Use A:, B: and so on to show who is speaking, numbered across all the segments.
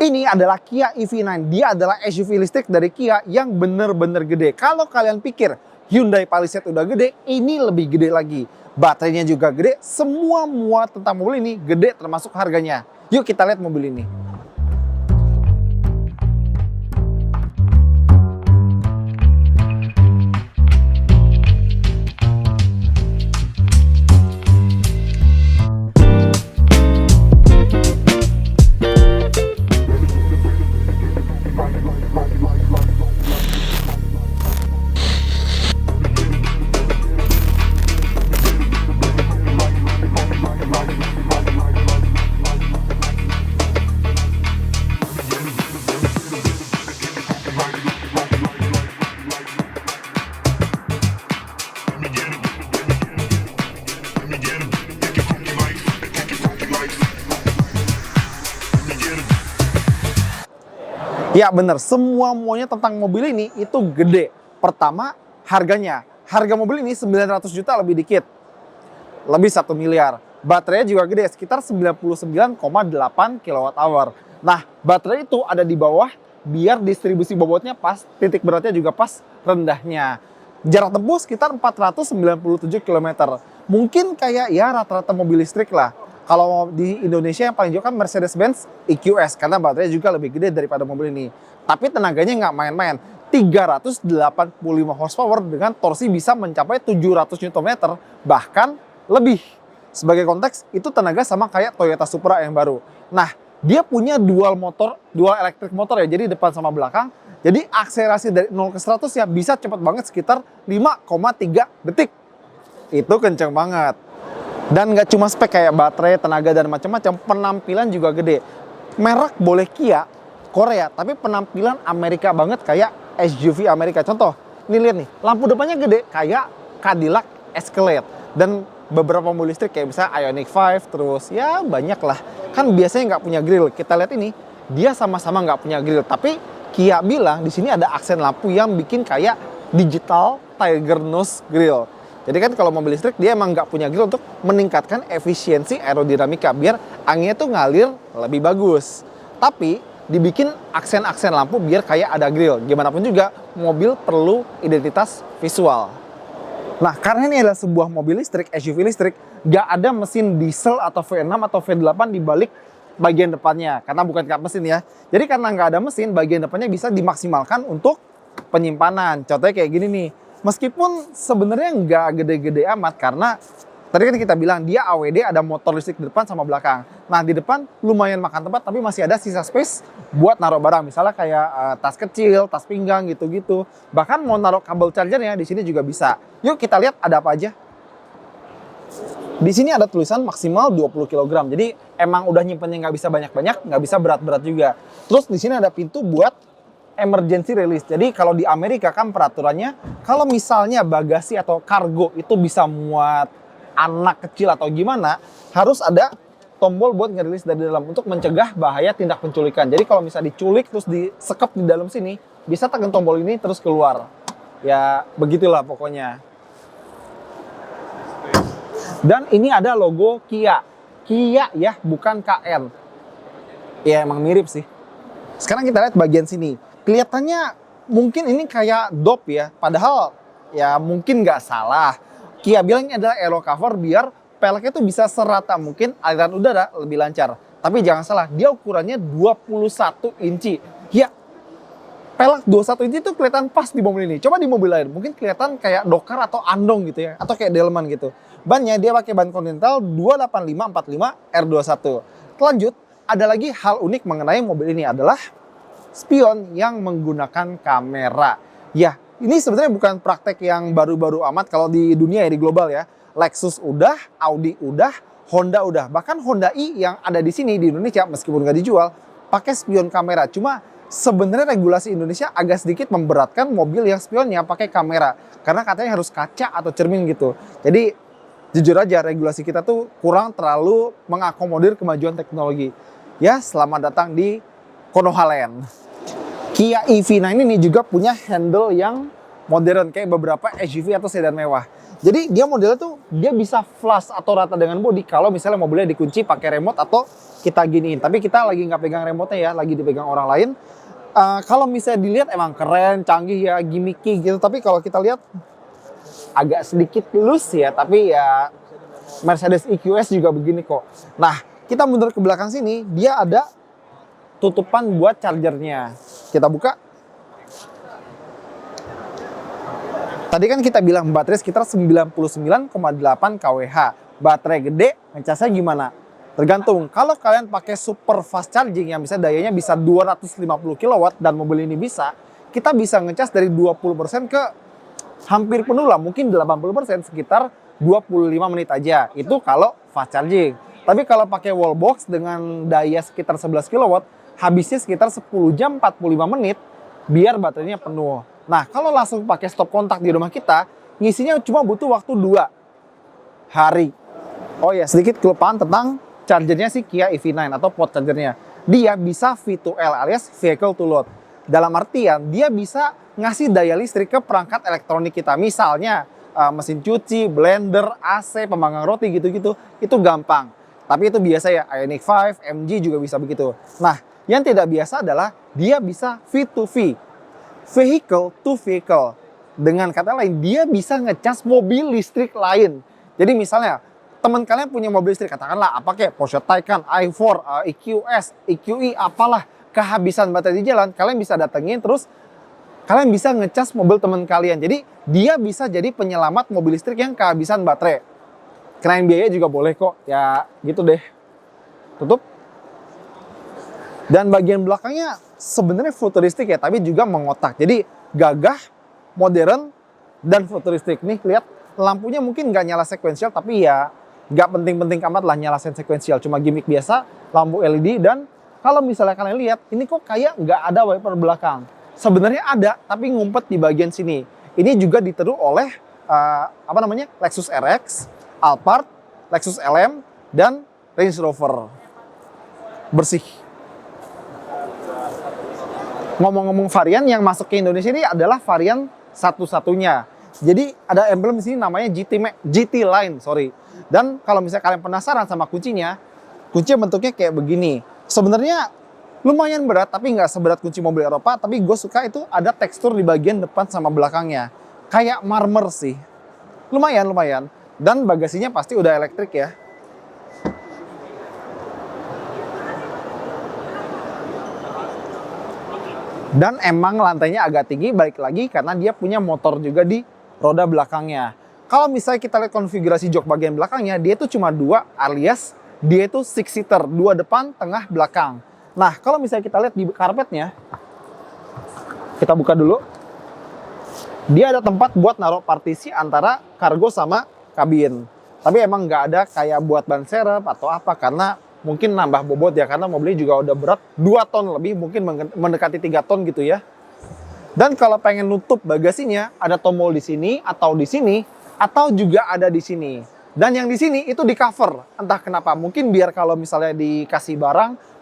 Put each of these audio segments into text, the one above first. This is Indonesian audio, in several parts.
A: Ini adalah Kia EV9. Dia adalah SUV listrik dari Kia yang bener-bener gede. Kalau kalian pikir Hyundai Palisade udah gede, ini lebih gede lagi. Baterainya juga gede, semua muat tentang mobil ini gede termasuk harganya. Yuk kita lihat mobil ini. Ya bener, semua maunya tentang mobil ini itu gede. Pertama, harganya. Harga mobil ini 900 juta lebih dikit. Lebih 1 miliar. Baterainya juga gede, sekitar 99,8 kWh. Nah, baterai itu ada di bawah biar distribusi bobotnya pas, titik beratnya juga pas rendahnya. Jarak tempuh sekitar 497 km. Mungkin kayak ya rata-rata mobil listrik lah. Kalau di Indonesia yang paling jauh kan Mercedes-Benz EQS karena baterainya juga lebih gede daripada mobil ini. Tapi tenaganya nggak main-main. 385 horsepower dengan torsi bisa mencapai 700 Nm bahkan lebih. Sebagai konteks, itu tenaga sama kayak Toyota Supra yang baru. Nah, dia punya dual electric motor ya, jadi depan sama belakang. Jadi akselerasi dari 0 ke 100 ya bisa cepat banget sekitar 5,3 detik. Itu kenceng banget. Dan nggak cuma spek kayak baterai, tenaga, dan macam-macam, penampilan juga gede. Merek boleh Kia, Korea, tapi penampilan Amerika banget kayak SUV Amerika. Contoh, ini lihat nih, lampu depannya gede kayak Cadillac Escalade. Dan beberapa mobil listrik kayak misalnya Ioniq 5, terus ya banyak lah. Kan biasanya nggak punya grill. Kita lihat ini, dia sama-sama nggak punya grill. Tapi Kia bilang di sini ada aksen lampu yang bikin kayak digital Tiger Nose Grill. Jadi kan kalau mobil listrik dia emang nggak punya grill untuk meningkatkan efisiensi aerodinamika biar anginnya tuh ngalir lebih bagus. Tapi dibikin aksen-aksen lampu biar kayak ada grill. Gimana pun juga mobil perlu identitas visual. Nah karena ini adalah sebuah mobil listrik, SUV listrik, nggak ada mesin diesel atau V6 atau V8 di balik bagian depannya. Karena bukan kap mesin ya. Jadi karena nggak ada mesin, bagian depannya bisa dimaksimalkan untuk penyimpanan. Contohnya kayak gini nih. Meskipun sebenarnya nggak gede-gede amat karena tadi kan kita bilang dia AWD, ada motor listrik di depan sama belakang. Nah di depan lumayan makan tempat tapi masih ada sisa space buat naruh barang. Misalnya kayak tas kecil, tas pinggang gitu-gitu. Bahkan mau naruh kabel chargernya di sini juga bisa. Yuk kita lihat ada apa aja. Di sini ada tulisan maksimal 20 kg. Jadi emang udah nyimpennya nggak bisa banyak-banyak, nggak bisa berat-berat juga. Terus di sini ada pintu buat emergency release. Jadi kalau di Amerika kan peraturannya kalau misalnya bagasi atau kargo itu bisa muat anak kecil atau gimana, harus ada tombol buat ngerilis dari dalam untuk mencegah bahaya tindak penculikan. Jadi kalau misalnya diculik terus disekep di dalam sini, bisa tekan tombol ini terus keluar. Ya begitulah pokoknya. Dan ini ada logo Kia. Kia ya, bukan KN. Ya emang mirip sih. Sekarang kita lihat bagian sini. Kelihatannya mungkin ini kayak dop ya, padahal ya mungkin nggak salah. Kia bilang ini adalah aero cover biar peleknya tuh bisa serata mungkin, aliran udara lebih lancar. Tapi jangan salah, dia ukurannya 21 inci. Ya, pelek 21 inci tuh kelihatan pas di mobil ini. Coba di mobil lain, mungkin kelihatan kayak Dokar atau Andong gitu ya, atau kayak Delman gitu. Bannya dia pakai ban Continental 285/45 R21. Lanjut, ada lagi hal unik mengenai mobil ini adalah spion yang menggunakan kamera. Ya, ini sebenarnya bukan praktek yang baru-baru amat kalau di dunia ya, di global ya. Lexus udah, Audi udah, Honda udah. Bahkan Honda i yang ada di sini di Indonesia meskipun nggak dijual, pakai spion kamera. Cuma sebenarnya regulasi Indonesia agak sedikit memberatkan mobil yang spionnya pakai kamera. Karena katanya harus kaca atau cermin gitu. Jadi jujur aja regulasi kita tuh kurang terlalu mengakomodir kemajuan teknologi. Ya, selamat datang di Konoha Land. Kia EV9 ini juga punya handle yang modern kayak beberapa SUV atau sedan mewah. Jadi dia modelnya tuh dia bisa flush atau rata dengan bodi kalau misalnya mobilnya dikunci pakai remote atau kita giniin. Tapi kita lagi nggak pegang remote-nya ya, lagi dipegang orang lain. Kalau misalnya dilihat emang keren, canggih ya, gimmicky gitu. Tapi kalau kita lihat agak sedikit loose ya, tapi ya Mercedes EQS juga begini kok. Nah, kita mundur ke belakang sini, dia ada tutupan buat chargernya. Kita buka. Tadi kan kita bilang baterai sekitar 99,8 kWh. Baterai gede, ngecasnya gimana? Tergantung. Kalau kalian pakai super fast charging yang bisa dayanya bisa 250 kW dan mobil ini bisa, kita bisa ngecas dari 20% ke hampir penuh lah, mungkin 80%, sekitar 25 menit aja. Itu kalau fast charging. Tapi kalau pakai wallbox dengan daya sekitar 11 kW, habisnya sekitar 10 jam 45 menit biar baterainya penuh. Nah, kalau langsung pakai stop kontak di rumah kita, ngisinya cuma butuh waktu 2 hari. Oh ya, sedikit kelupaan tentang chargernya si Kia EV9 atau pod chargernya. Dia bisa V2L alias vehicle to load. Dalam artian, dia bisa ngasih daya listrik ke perangkat elektronik kita. Misalnya, mesin cuci, blender, AC, pemanggang roti gitu-gitu. Itu gampang. Tapi itu biasa ya, Ioniq 5, MG juga bisa begitu. Nah, yang tidak biasa adalah dia bisa V2V. Vehicle to vehicle. Dengan kata lain, dia bisa ngecas mobil listrik lain. Jadi misalnya, teman kalian punya mobil listrik, katakanlah apa kayak Porsche Taycan, i4, EQS, EQE, apalah, kehabisan baterai di jalan, kalian bisa datengin, terus kalian bisa ngecas mobil teman kalian. Jadi, dia bisa jadi penyelamat mobil listrik yang kehabisan baterai. Kenain biaya juga boleh kok, ya gitu deh. Tutup. Dan bagian belakangnya sebenarnya futuristik ya, tapi juga mengotak. Jadi gagah, modern, dan futuristik. Nih lihat lampunya mungkin nggak nyala sekuensial, tapi ya nggak penting-penting amat lah nyala sekuensial. Cuma gimmick biasa, lampu LED. Dan kalau misalnya kalian lihat, ini kok kayak nggak ada wiper belakang. Sebenarnya ada, tapi ngumpet di bagian sini. Ini juga diteru oleh Lexus RX, Alphard, Lexus LM, dan Range Rover. Bersih. Ngomong-ngomong varian yang masuk ke Indonesia ini adalah varian satu-satunya. Jadi ada emblem di sini namanya GT Line, sorry. Dan kalau misalnya kalian penasaran sama kuncinya bentuknya kayak begini. Sebenarnya lumayan berat, tapi nggak seberat kunci mobil Eropa. Tapi gue suka itu ada tekstur di bagian depan sama belakangnya. Kayak marmer sih. Lumayan. Dan bagasinya pasti udah elektrik ya. Dan emang lantainya agak tinggi, balik lagi karena dia punya motor juga di roda belakangnya. Kalau misalnya kita lihat konfigurasi jok bagian belakangnya, dia itu cuma 2 alias dia itu 6-seater, 2 depan, tengah, belakang. Nah, kalau misalnya kita lihat di karpetnya, kita buka dulu. Dia ada tempat buat naruh partisi antara kargo sama kabin. Tapi emang nggak ada kayak buat ban serep atau apa, karena mungkin nambah bobot ya, karena mobilnya juga udah berat 2 ton lebih, mungkin mendekati 3 ton gitu ya. Dan kalau pengen nutup bagasinya, ada tombol di sini atau di sini, atau juga ada di sini. Dan yang di sini itu di cover, entah kenapa. Mungkin biar kalau misalnya dikasih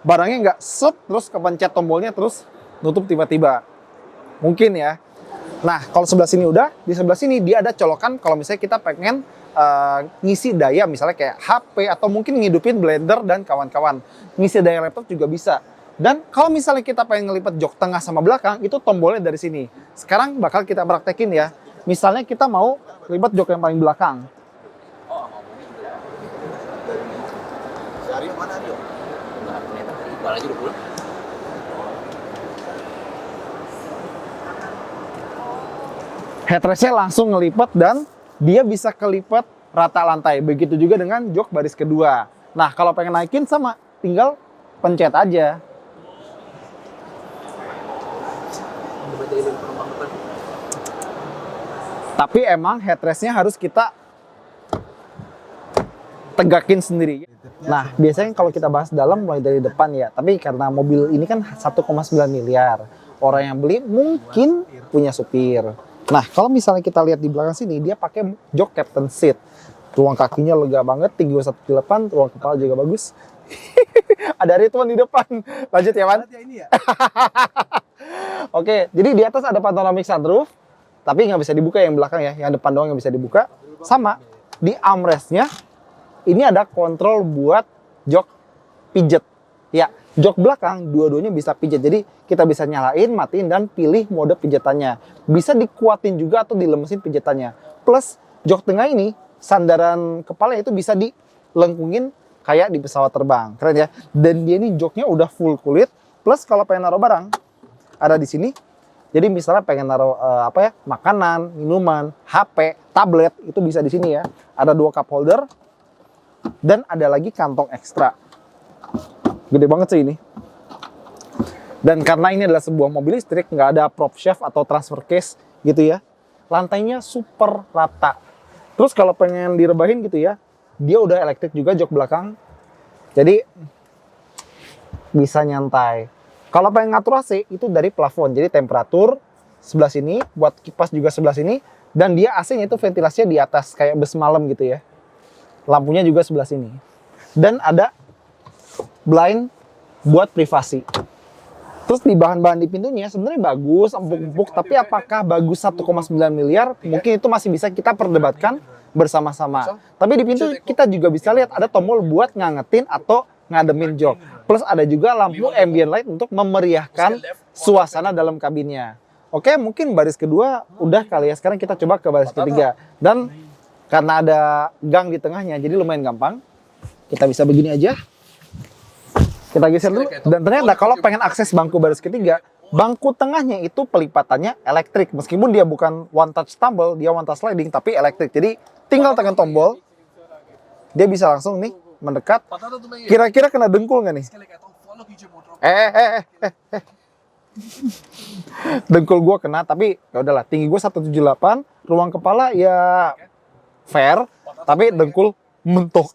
A: barangnya nggak set, terus kepencet tombolnya, terus nutup tiba-tiba. Mungkin ya. Nah, kalau sebelah sini udah, di sebelah sini dia ada colokan kalau misalnya kita pengen ngisi daya, misalnya kayak HP atau mungkin ngidupin blender dan kawan-kawan. Ngisi daya laptop juga bisa. Dan kalau misalnya kita pengen ngelipet jok tengah sama belakang, itu tombolnya dari sini. Sekarang bakal kita praktekin ya. Misalnya kita mau lipat jok yang paling belakang. Headrestnya langsung ngelipet dan dia bisa kelipet rata lantai. Begitu juga dengan jok baris kedua. Nah, kalau pengen naikin sama, tinggal pencet aja. Tapi emang headrestnya harus kita tegakin sendiri. Nah, biasanya kalau kita bahas dalam mulai dari depan ya. Tapi karena mobil ini kan 1,9 miliar. Orang yang beli mungkin punya supir. Nah, kalau misalnya kita lihat di belakang sini, dia pakai jok captain seat. Ruang kakinya lega banget, tinggi 178, ruang kepala juga bagus. Ada Ridwan di depan. Lanjut ya, Wan? Oke, jadi di atas ada panoramic sunroof. tapi nggak bisa dibuka yang belakang ya, yang depan doang yang bisa dibuka. Sama di armrestnya ini ada kontrol buat jok pijet. Ya, jok belakang dua-duanya bisa pijet. Jadi kita bisa nyalain, matiin, dan pilih mode pijatannya. Bisa dikuatin juga atau dilemesin pijatannya. Plus jok tengah ini sandaran kepala itu bisa dilengkungin kayak di pesawat terbang. Keren ya. Dan dia ini joknya udah full kulit. Plus kalau pengen naruh barang ada di sini. Jadi misalnya pengen naruh makanan, minuman, HP, tablet, itu bisa di sini ya. Ada 2 cup holder dan ada lagi kantong ekstra. Gede banget sih ini. Dan karena ini adalah sebuah mobil listrik, nggak ada prop shaft atau transfer case gitu ya. Lantainya super rata. Terus kalau pengen direbahin gitu ya, dia udah elektrik juga jok belakang. Jadi bisa nyantai. Kalau pengen ngatur AC itu dari plafon, jadi temperatur sebelah sini, buat kipas juga sebelah sini, dan dia AC-nya itu ventilasinya di atas kayak bus malam gitu ya. Lampunya juga sebelah sini. Dan ada blind buat privasi. Terus di bahan-bahan di pintunya sebenarnya bagus, empuk-empuk, tapi apakah bagus 1,9 miliar? Mungkin itu masih bisa kita perdebatkan bersama-sama. Tapi di pintu kita juga bisa lihat ada tombol buat ngangetin atau ngademin jok. Plus ada juga lampu ambient light untuk memeriahkan suasana dalam kabinnya. Oke, mungkin baris kedua udah kali ya. Sekarang kita coba ke baris ketiga. Dan karena ada gang di tengahnya, jadi lumayan gampang. Kita bisa begini aja. Kita geser dulu. Dan ternyata kalau pengen akses bangku baris ketiga, bangku tengahnya itu pelipatannya elektrik. Meskipun dia bukan one touch tumble, dia one touch sliding, tapi elektrik. Jadi tinggal tekan tombol, dia bisa langsung nih mendekat. Kira-kira kena dengkul nggak nih? Dengkul gue kena, tapi ya udahlah. Tinggi gue 178, ruang kepala ya fair, tapi dengkul mentok.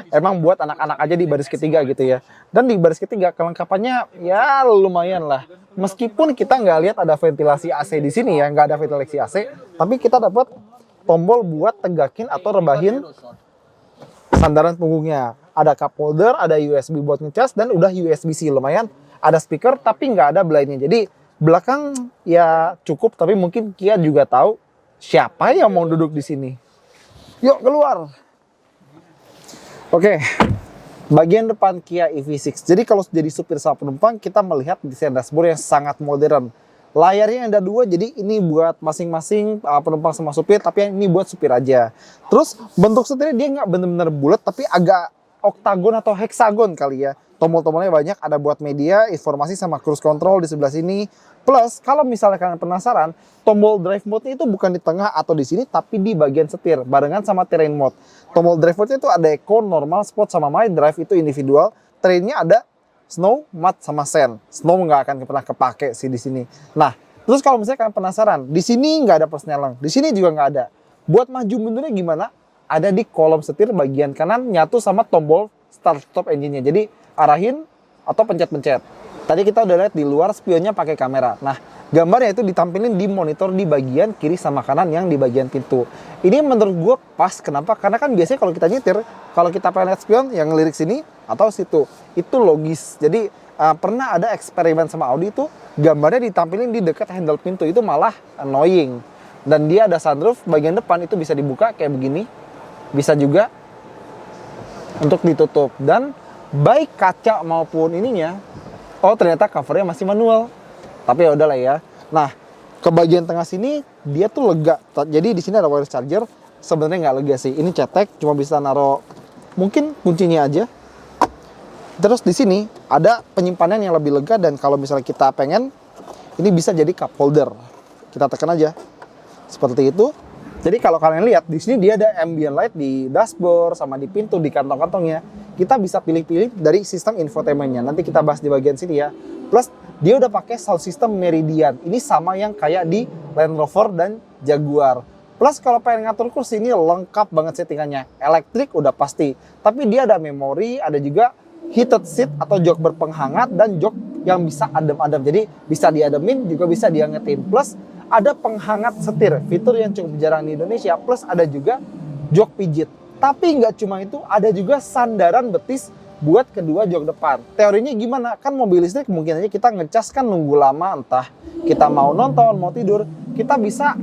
A: Emang buat anak-anak aja di baris ketiga gitu ya. Dan di baris ketiga kelengkapannya ya lumayan lah. Meskipun kita nggak lihat ada ventilasi AC di sini ya, nggak ada ventilasi AC, tapi kita dapat tombol buat tegakin atau rebahin sandaran punggungnya. Ada cup holder, ada USB buat ngecas, dan udah USB-C lumayan. Ada speaker tapi nggak ada blindnya. Jadi belakang ya cukup, tapi mungkin Kia juga tahu siapa yang mau duduk di sini. Yuk keluar. Oke, bagian depan Kia EV6. Jadi kalau jadi supir sama penumpang, kita melihat desain dashboard yang sangat modern. Layarnya ada 2, jadi ini buat masing-masing penumpang sama supir, tapi yang ini buat supir aja. Terus bentuk setirnya dia nggak bener-bener bulat, tapi agak oktagon atau heksagon kali ya. Tombol-tombolnya banyak, ada buat media, informasi, sama cruise control di sebelah sini. Plus, kalau misalnya kalian penasaran, tombol drive mode-nya itu bukan di tengah atau di sini, tapi di bagian setir, barengan sama terrain mode. Tombol drive mode-nya itu ada eco, normal, sport, sama my drive, itu individual. Terrain-nya ada snow, mud, sama sand. Snow nggak akan pernah kepake sih di sini. Nah, terus kalau misalnya kalian penasaran, di sini nggak ada persneling, di sini juga nggak ada. Buat maju mundurnya gimana? Ada di kolom setir bagian kanan, nyatu sama tombol start-stop engine-nya. Jadi, arahin atau pencet-pencet. Tadi kita udah lihat di luar spionnya pakai kamera. Nah, gambarnya itu ditampilin di monitor di bagian kiri sama kanan yang di bagian pintu. Ini menurut gue pas. Kenapa? Karena kan biasanya kalau kita nyetir, kalau kita pengen lihat spion yang ngelirik sini atau situ, itu logis. Jadi pernah ada eksperimen sama Audi itu gambarnya ditampilin di dekat handle pintu, itu malah annoying. Dan dia ada sunroof bagian depan itu bisa dibuka kayak begini, bisa juga untuk ditutup. Dan baik kaca maupun ininya, oh ternyata covernya masih manual. Tapi ya udahlah ya. Nah, ke bagian tengah sini dia tuh lega. Jadi di sini ada wireless charger. Sebenarnya nggak lega sih. Ini cetek, cuma bisa naruh mungkin kuncinya aja. Terus di sini ada penyimpanan yang lebih lega, dan kalau misalnya kita pengen, ini bisa jadi cup holder. Kita tekan aja seperti itu. Jadi kalau kalian lihat di sini dia ada ambient light di dashboard sama di pintu, di kantong-kantongnya. Kita bisa pilih-pilih dari sistem infotainmentnya. Nanti kita bahas di bagian sini ya. Plus dia udah pakai sound system Meridian. Ini sama yang kayak di Land Rover dan Jaguar. Plus kalau pengen ngatur kursi ini lengkap banget settingannya. Elektrik udah pasti. Tapi dia ada memori, ada juga heated seat atau jok berpenghangat, dan jok yang bisa adem-adem. Jadi bisa diademin, juga bisa diangetin. Plus ada penghangat setir, fitur yang cukup jarang di Indonesia. Plus ada juga jok pijit. Tapi nggak cuma itu, ada juga sandaran betis buat kedua jok depan. Teorinya gimana? Kan mobil listrik mungkin aja kita ngecas kan nunggu lama, entah kita mau nonton, mau tidur. kita bisa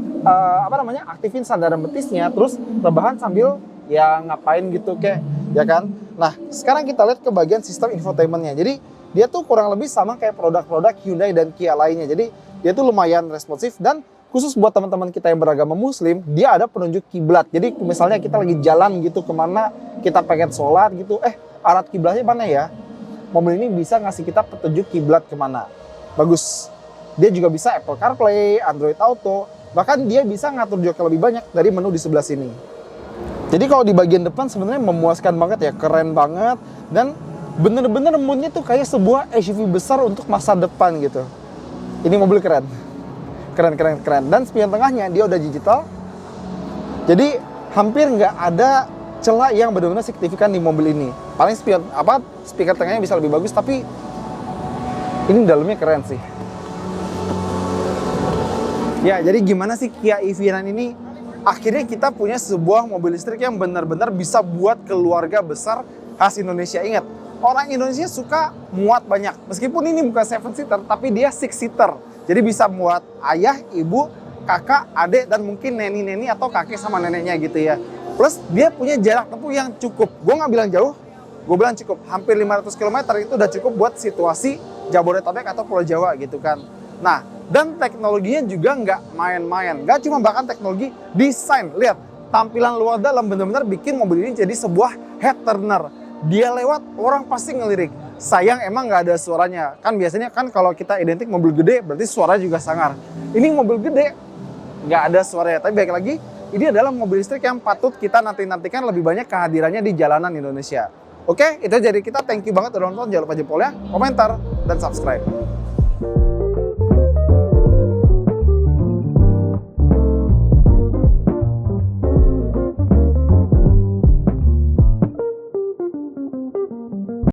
A: aktifin sandaran betisnya, terus rebahan sambil ya ngapain gitu kayak, ya kan. Nah, sekarang kita lihat ke bagian sistem infotainmentnya. Jadi dia tuh kurang lebih sama kayak produk-produk Hyundai dan Kia lainnya. Jadi dia tuh lumayan responsif, dan khusus buat teman-teman kita yang beragama muslim, dia ada penunjuk kiblat. Jadi misalnya kita lagi jalan gitu kemana, kita pengen sholat gitu, arah kiblatnya mana ya? Mobil ini bisa ngasih kita petunjuk kiblat kemana. Bagus. Dia juga bisa Apple CarPlay, Android Auto, bahkan dia bisa ngatur jok lebih banyak dari menu di sebelah sini. Jadi kalau di bagian depan sebenarnya memuaskan banget ya, keren banget, dan bener-bener moodnya tuh kayak sebuah SUV besar untuk masa depan gitu. Ini mobil keren. Keren. Dan spion tengahnya dia udah digital. Jadi hampir nggak ada celah yang benar-benar signifikan di mobil ini. Paling speaker tengahnya bisa lebih bagus, tapi ini dalamnya keren sih. Ya, jadi gimana sih Kia EV9 ini? Akhirnya kita punya sebuah mobil listrik yang benar-benar bisa buat keluarga besar khas Indonesia. Ingat, orang Indonesia suka muat banyak. Meskipun ini bukan 7-seater, tapi dia 6-seater. Jadi bisa muat ayah, ibu, kakak, adik, dan mungkin neni-neni atau kakek sama neneknya gitu ya. Plus dia punya jarak tempuh yang cukup. Gue nggak bilang jauh, gue bilang cukup. Hampir 500 km itu udah cukup buat situasi Jabodetabek atau Pulau Jawa gitu kan. Nah, dan teknologinya juga nggak main-main. Nggak cuma bahkan teknologi, desain. Lihat, tampilan luar dalam benar-benar bikin mobil ini jadi sebuah head turner. Dia lewat, orang pasti ngelirik. Sayang emang nggak ada suaranya. Kan biasanya kan kalau kita identik mobil gede, berarti suara juga sangar. Ini mobil gede, nggak ada suaranya. Tapi baik lagi, ini adalah mobil listrik yang patut kita nantikan lebih banyak kehadirannya di jalanan Indonesia. Oke, itu jadi kita thank you banget udah nonton. Jangan lupa jempolnya, komentar, dan subscribe.